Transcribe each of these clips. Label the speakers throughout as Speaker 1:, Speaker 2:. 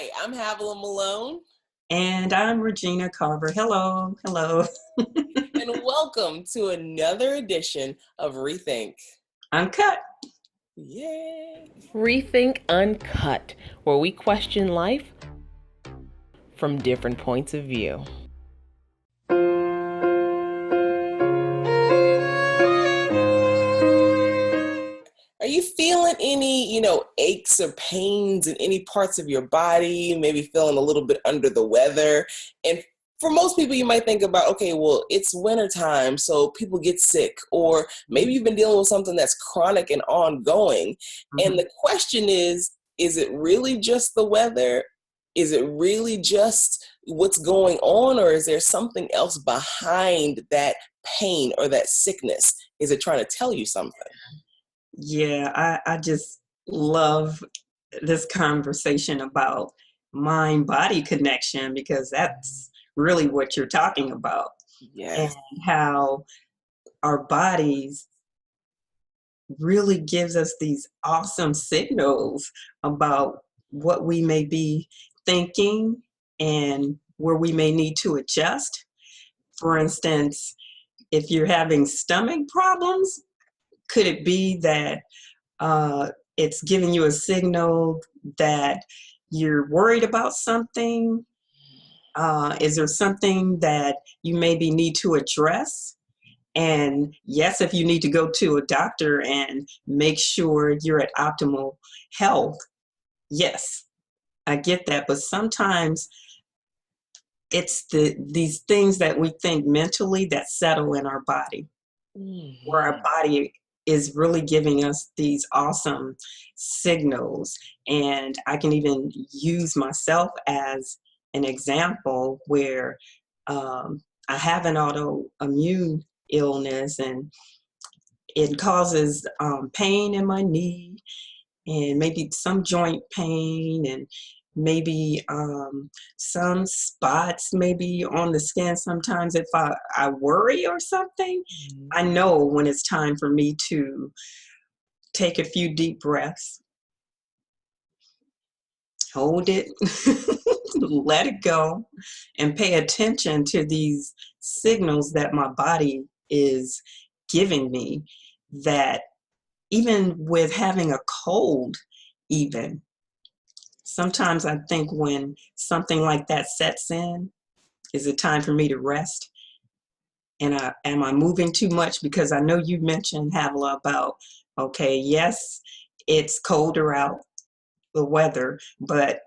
Speaker 1: Hi, I'm Havilah Malone,
Speaker 2: And I'm Regina Carver. Hello, hello.
Speaker 1: and welcome to another edition of ReThink.
Speaker 2: Uncut.
Speaker 1: Yay! ReThink Uncut, where we question life from different points of view. Are you feeling any, aches or pains in any parts of your body? Maybe feeling a little bit under the weather? And for most people, you might think about, okay, well, it's wintertime, so people get sick. Or maybe you've been dealing with something that's chronic and ongoing. And the question is it really just the weather? Is it really just what's going on? Or is there something else behind that pain or that sickness? Is it trying to tell you something?
Speaker 2: Yeah, I just love this conversation about mind-body connection because that's really what you're talking about. And
Speaker 1: Yes.
Speaker 2: how our bodies really gives us these awesome signals about what we may be thinking and where we may need to adjust. For instance, if you're having stomach problems, could it be that it's giving you a signal that you're worried about something? Is there something that you maybe need to address? And yes, if you need to go to a doctor and make sure you're at optimal health, yes, I get that. But sometimes it's these things that we think mentally that settle in our body, where our body is really giving us these awesome signals. And I can even use myself as an example where I have an autoimmune illness and it causes pain in my knee and maybe some joint pain and maybe some spots maybe on the skin. Sometimes if I worry or something, I know when it's time for me to take a few deep breaths, hold it, let it go, and pay attention to these signals that my body is giving me. That even with having a cold, even sometimes I think when something like that sets in, is it time for me to rest? And am I moving too much? Because I know you mentioned, Havilah, about, okay, yes, it's colder out, the weather, but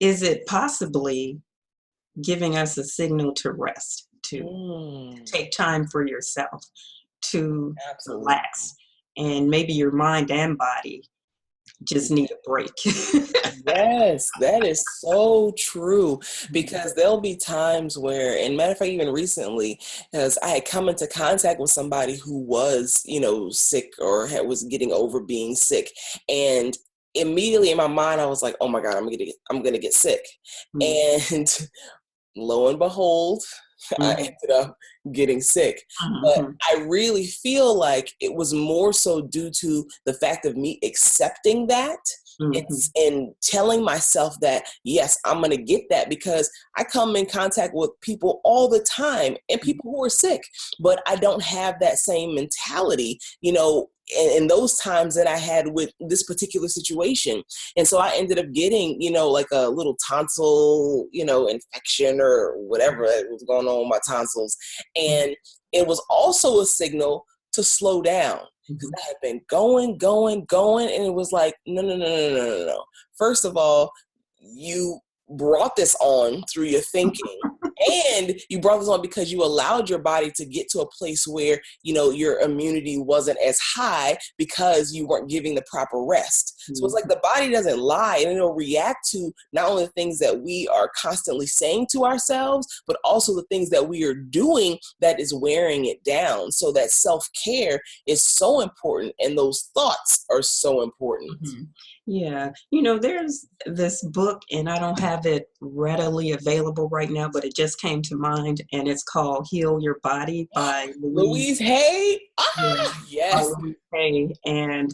Speaker 2: is it possibly giving us a signal to rest, to take time for yourself, to
Speaker 1: Absolutely.
Speaker 2: relax, and maybe your mind and body just need a break.
Speaker 1: Yes, that is so true because there'll be times where, and matter of fact, even recently, because I had come into contact with somebody who was, sick or was getting over being sick. And immediately in my mind, I was like, oh my God, I'm gonna get sick. And lo and behold, I ended up getting sick. But I really feel like it was more so due to the fact of me accepting that and telling myself that, yes, I'm going to get that because I come in contact with people all the time and people who are sick, but I don't have that same mentality, in those times that I had with this particular situation. And so I ended up getting, like a little tonsil, infection or whatever that was going on with my tonsils. And it was also a signal to slow down because I had been going, and it was like, no. First of all, you brought this on through your thinking. And you brought this on because you allowed your body to get to a place where, your immunity wasn't as high because you weren't giving the proper rest. So it's like the body doesn't lie and it'll react to not only the things that we are constantly saying to ourselves, but also the things that we are doing that is wearing it down. So that self-care is so important and those thoughts are so important.
Speaker 2: Yeah, there's this book, and I don't have it readily available right now, but it just came to mind, and it's called Heal Your Body by
Speaker 1: Louise Hay?
Speaker 2: Yeah,
Speaker 1: Yes.
Speaker 2: Louise Hay. And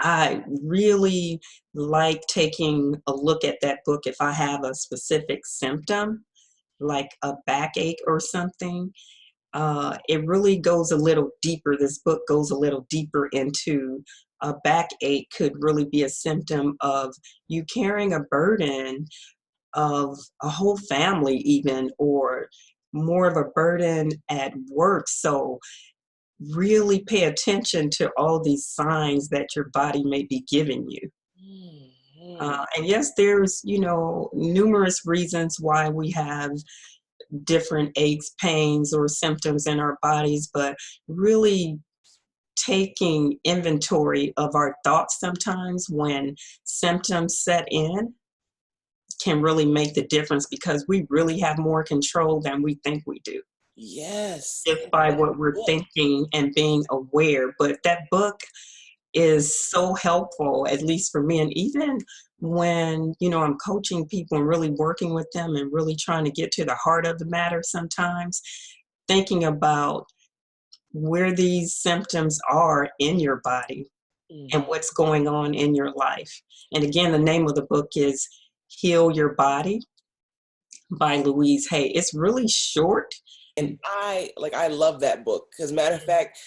Speaker 2: I really like taking a look at that book if I have a specific symptom, like a backache or something. It really goes a little deeper. This book goes a little deeper into a backache could really be a symptom of you carrying a burden of a whole family, even, or more of a burden at work. So, really pay attention to all these signs that your body may be giving you.
Speaker 1: Mhm.
Speaker 2: And yes, there's, numerous reasons why we have different aches, pains, or symptoms in our bodies, but really taking inventory of our thoughts sometimes when symptoms set in can really make the difference because we really have more control than we think we do
Speaker 1: Yes.
Speaker 2: just by
Speaker 1: That
Speaker 2: what we're
Speaker 1: book.
Speaker 2: thinking and being aware. But that book is so helpful, at least for me. And even when, I'm coaching people and really working with them and really trying to get to the heart of the matter sometimes, thinking about where these symptoms are in your body and
Speaker 1: Mhm.
Speaker 2: what's going on in your life. And again, the name of the book is Heal Your Body by Louise Hay. It's really short.
Speaker 1: And I love that book because matter of fact,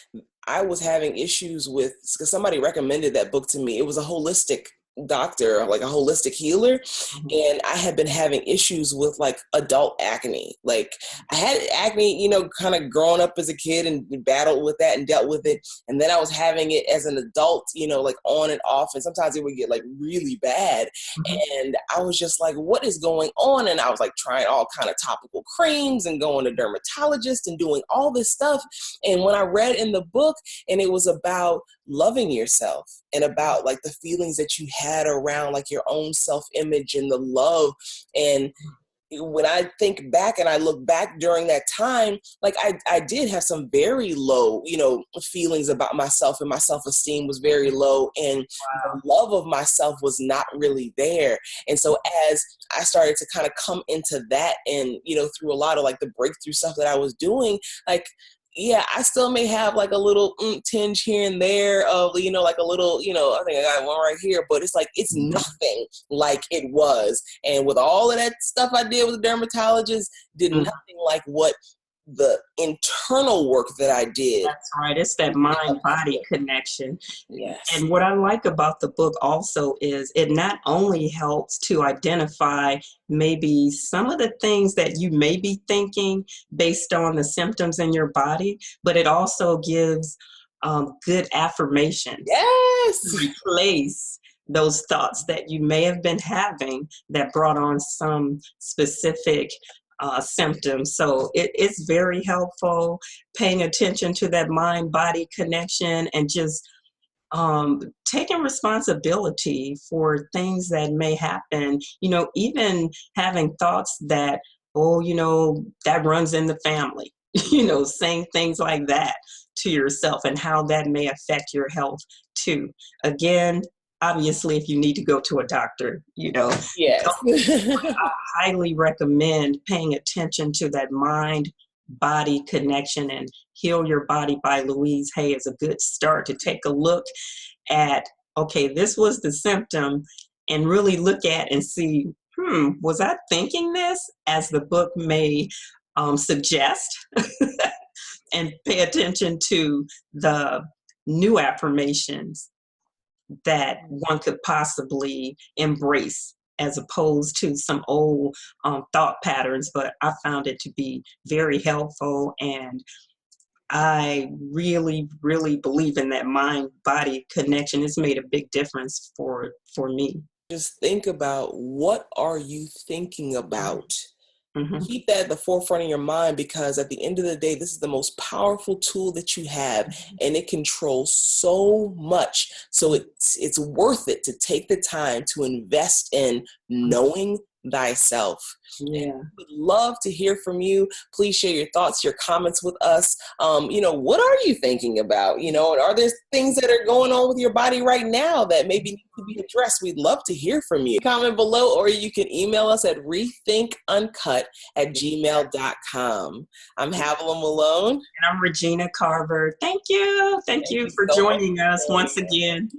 Speaker 1: I was having issues with because somebody recommended that book to me. It was a holistic doctor, like a holistic healer,
Speaker 2: Mhm.
Speaker 1: and I had been having issues with like adult acne. Like I had acne, kind of growing up as a kid and battled with that and dealt with it, and then I was having it as an adult, like on and off, and sometimes it would get like really bad,
Speaker 2: Mhm.
Speaker 1: and I was just like, what is going on? And I was like trying all kind of topical creams and going to dermatologists and doing all this stuff. And when I read in the book, and it was about loving yourself and about like the feelings that you had around like your own self-image and the love. And when I think back and I look back during that time, like I did have some very low, feelings about myself, and my self-esteem was very low, and the
Speaker 2: Wow.
Speaker 1: love of myself was not really there. And so as I started to kind of come into that and, through a lot of like the breakthrough stuff that I was doing, like, yeah, I still may have like a little tinge here and there of, like a little, I think I got one right here, but it's like, it's nothing like it was. And with all of that stuff I did with the dermatologist, did
Speaker 2: Mhm.
Speaker 1: nothing like what the internal work that I did.
Speaker 2: That's right. It's that mind body connection.
Speaker 1: Yes.
Speaker 2: And what I like about the book also is it not only helps to identify maybe some of the things that you may be thinking based on the symptoms in your body, but it also gives good affirmations to
Speaker 1: Yes.
Speaker 2: replace those thoughts that you may have been having that brought on some specific symptoms. So it's very helpful paying attention to that mind body connection and just taking responsibility for things that may happen, even having thoughts that, oh, that runs in the family, saying things like that to yourself and how that may affect your health too. Again, obviously, if you need to go to a doctor, go.
Speaker 1: Yes.
Speaker 2: Highly recommend paying attention to that mind body connection, and Heal Your Body by Louise Hay is a good start to take a look at, okay, this was the symptom, and really look at and see, was I thinking this, as the book may suggest, and pay attention to the new affirmations that one could possibly embrace as opposed to some old thought patterns. But I found it to be very helpful, and I really, really believe in that mind body connection. It's made a big difference for me.
Speaker 1: Just think about, what are you thinking about?
Speaker 2: Hmm.
Speaker 1: Keep that at the forefront of your mind, because at the end of the day, this is the most powerful tool that you have, and it controls so much. So it's worth it to take the time to invest in knowing thyself.
Speaker 2: Yeah.
Speaker 1: Would love to hear from you. Please share your thoughts, your comments with us. What are you thinking about? Are there things that are going on with your body right now that maybe need to be addressed? We'd love to hear from you. Comment below, or you can email us at rethinkuncut@gmail.com. I'm Havilah Malone.
Speaker 2: And I'm Regina Carver. Thank you. Thank you for
Speaker 1: so
Speaker 2: joining us once again.